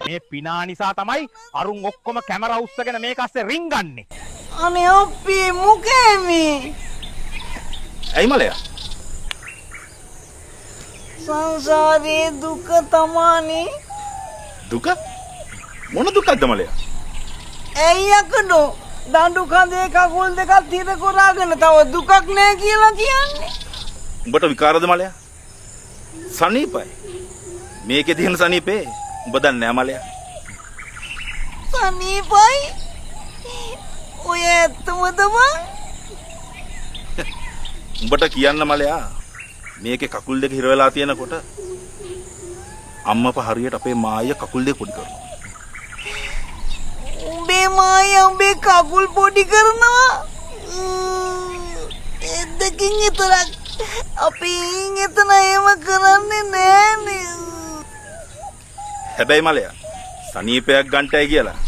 මේ පිනා නිසා තමයි අරුන් ඔක්කොම කැමරා උස්සගෙන මේක අස්සේ රින්ගන්නේ. අනේ අපේ මුකේ මේ ඇයි මලයා? සංසාරේ දුක තමානේ. දුක? මොන දුකක්ද මලයා? ඇයි යකඩෝ දඬු කඳේ කකුල් දෙකක් තිර කොරාගෙන තව දුකක් නෑ කියලා කියන්නේ. උඹට විකාරද මලයා? සනීපයි. මේකේ තියෙන සනීපේ උඹ දන්නේ නැහැ මලයා. සනීපයි ඔය ඇත්තමද බං? උඹට කියන්න මලයා මේකේ කකුල් දෙක හිර වෙලා තියෙනකොට අම්මපා හරියට අපේ මායිය කකුල් දෙක පොඩි කරනවා. උඹේ මායිය උඹේ කකුල් පොඩි කරනවා. එද්දකින් විතරක් අපි එතන එහෙම කරන්නේ නෑනේ. හැබැයි මලයා සනීපයක් ගන්නටයි කියලා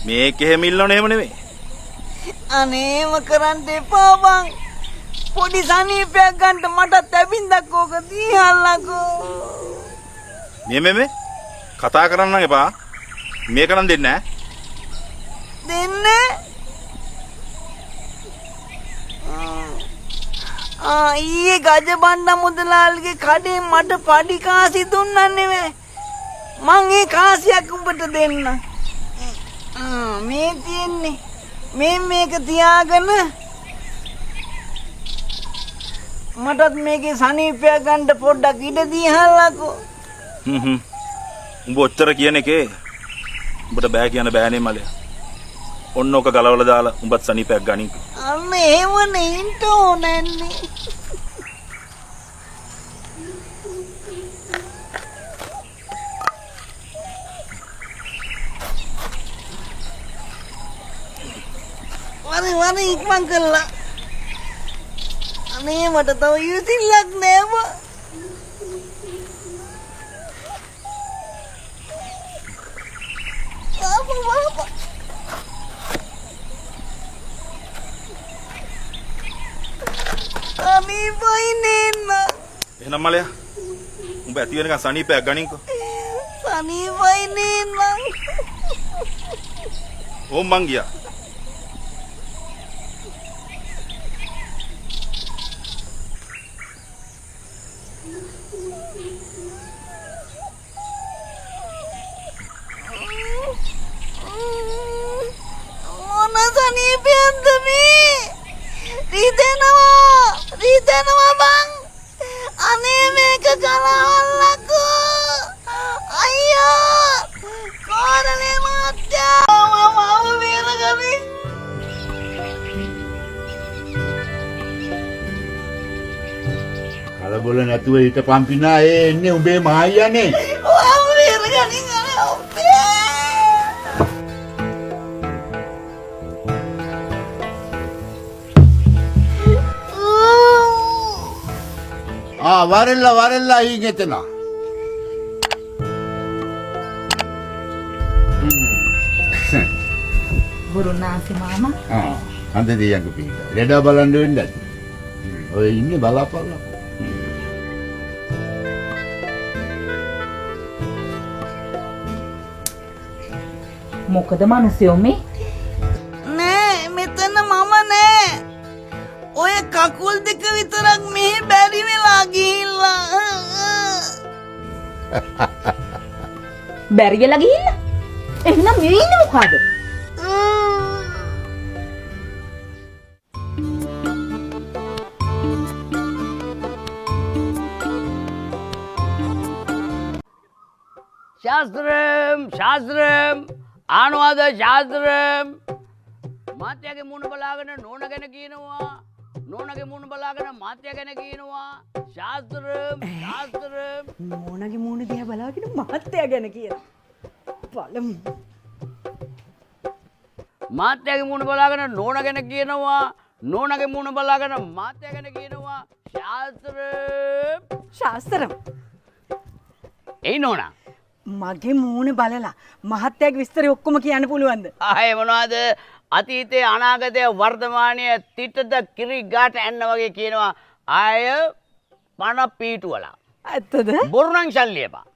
මේක එහෙම ඉල්ලන්නේ එහෙම නෙමෙයි. අනේම කරන්න එපා බං. පොඩි සනීපයක් ගන්නට මට තැබින්දක් ඕක දීහල්ලකෝ. මේ කතා කරන්න එපා. මේක නම් දෙන්නේ නැහැ. දෙන්නේ? ඊයේ ගජබණ්ඩ මුදලාල්ගේ කඩේ මට පඩි කාසි දුන්නා නෙවෙයි. මං ඒ කාසියක් උඹට දෙන්න. මේ තියෙන්නේ. මේක තියාගෙන මටත් මේකේ සනීපයක් ගන්න පොඩ්ඩක් ඉඩ දීහල්ලකෝ. උඹ ඔච්චර කියන එකේ උඹට බෑ කියන බෑනේ මලයා. ඔන්න ඔක ගලවලා දාලා උඹත් සනීපයක් ගනින්කෝ. අන්න එහෙමනේ ඉන්න ඕනන්නේ. වරි ඉක්මන් කළා. අනේ මට තව ඉතිරියක් නෑ බ. බාබා අනේ බයිනේන්න. එහෙනම් මලයා උඹ ඇති වෙනකන් සනීපයක් ගනින්කෝ. සනීපයිනේන්න. ඕම් මං ගියා. රිදෙනවා බං. අනේ මේක ගලවන්නකෝ. අයියෝ කෝරළේ මහත්තයා මම වේරගමි. කලබල නැතුව හිටපන් පිනා. ඒ එන්නේ උඹේ මායියානේ. මම වේරගමි ඔබේ. වරෙල්ලා ඊගෙතන. ගුරුනාන්සේ මාමා. අන්ද දෙයන්ක පීක. ලෙඩ බලන්න වෙන්නද? ඔය ඉන්නේ බලාපල්ලා. මොකද මිනිස්සු මේ? නෑ මෙතන මම නෑ. ඔය කකුල් දෙක විතරක් මෙහි බැරි වෙලා ගිහිල්ලා. බැරි වෙලා ගිහිල්ලා? එහෙනම් මේ ඉන්නේ මොකද? ශාස්ත්‍රම් ආනවාද ශාස්ත්‍රම් මාත්‍යාගේ මුණ බලාගෙන නෝන ගැන කියනවා. නෝනගේ මුණ බලාගෙන මාත්‍යා ගැන කියනවා. ශාස්ත්‍රම් නෝනගේ මුණ දිහා බලාගෙන මාත්‍යා ගැන කියනවා. බලමු. මාත්‍යාගේ මුණ බලාගෙන නෝන ගැන කියනවා. නෝනගේ මුණ බලාගෙන මාත්‍යා ගැන කියනවා. ශාස්ත්‍රම් එයි නෝනා. මගේ මූණ බලලා මහත්තයාගේ විස්තරය ඔක්කොම කියන්න පුළුවන්ද? ආයේ මොනවද? අතීතයේ අනාගතයේ වර්තමානයේ තිටද කිරි ගාට ඇන්න වගේ කියනවා. ආය පණ පීටුවලා. ඇත්තද? බොරු නම් ශල්ලියපා.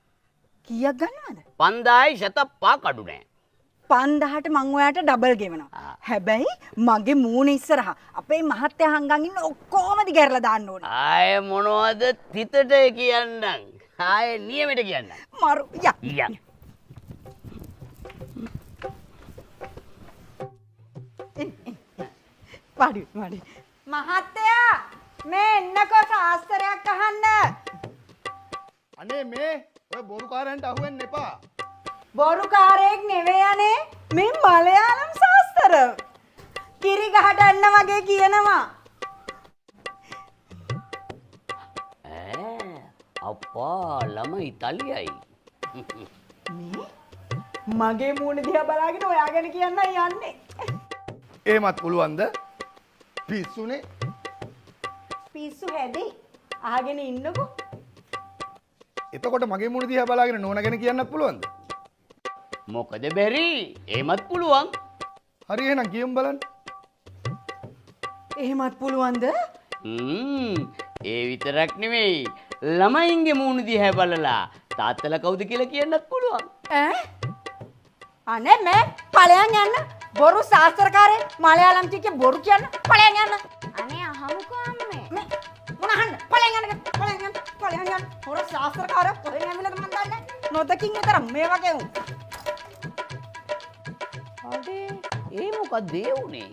කීයක් ගන්නවද? 5005 කඩු නෑ. 5000ට මං ඔයාට ඩබල් ගෙවනවා. හැබැයි මගේ මූණ ඉස්සරහා අපේ මහත්තයා හංගන් ඉන්න ඔක්කොම දිගහැරලා දාන්න ඕනේ. ආයේ මොනවද තිතට කියන්නම්. ආයේ නියමෙට කියන්නම්. මරු යා. යා. පාඩි මහත්තයා මේ එන්නකෝ සාස්තරයක් අහන්න. අනේ මේ ඔය බොරුකාරයන්ට අහුවෙන්න එපා. බොරුකාරයෙක් නෙවෙයි අනේ මේ මලයාලම් සාස්තර. කිරි ගහට එන්න වගේ කියනවා. අප්පා ළමයි තලියයි. මගේ මූණ දිහා බලාගෙන ඔයාගෙන කියන්නයි යන්නේ. එහෙමත් පුළුවන්ද? පිස්සුනේ. පිස්සු හැදේ. අහගෙන ඉන්නකෝ. එතකොට මගේ මුණ දිහා බලාගෙන නෝනා ගැන කියන්නත් පුළුවන්ද? මොකද බැරි? එහෙමත් පුළුවන්. හරි එහෙනම් කියමු බලන්න. එහෙමත් පුළුවන්ද? ඒ විතරක් නෙමෙයි. ළමයින්ගේ මූණ දිහා බලලා තාත්තලා කවුද කියලා කියන්නත් පුළුවන්. ඈ? අනේ මේ ඵලයන් යන්න. බොරු සාස්ත්‍රකාරේ මලයාලම් ටිකේ බොරු කියන්න. ඵලයන් යන්න. අනේ අහමුකෝ අම්මේ. මේ මොන අහන්න? ඵලයන් යන්න. හොර සාස්ත්‍රකාරය කොහෙන් ඇවිල්ලාද මන් දන්නේ. නොදකින් විතර මේ වගේ උන්. අඩේ ඒ මොකද ඒ උනේ?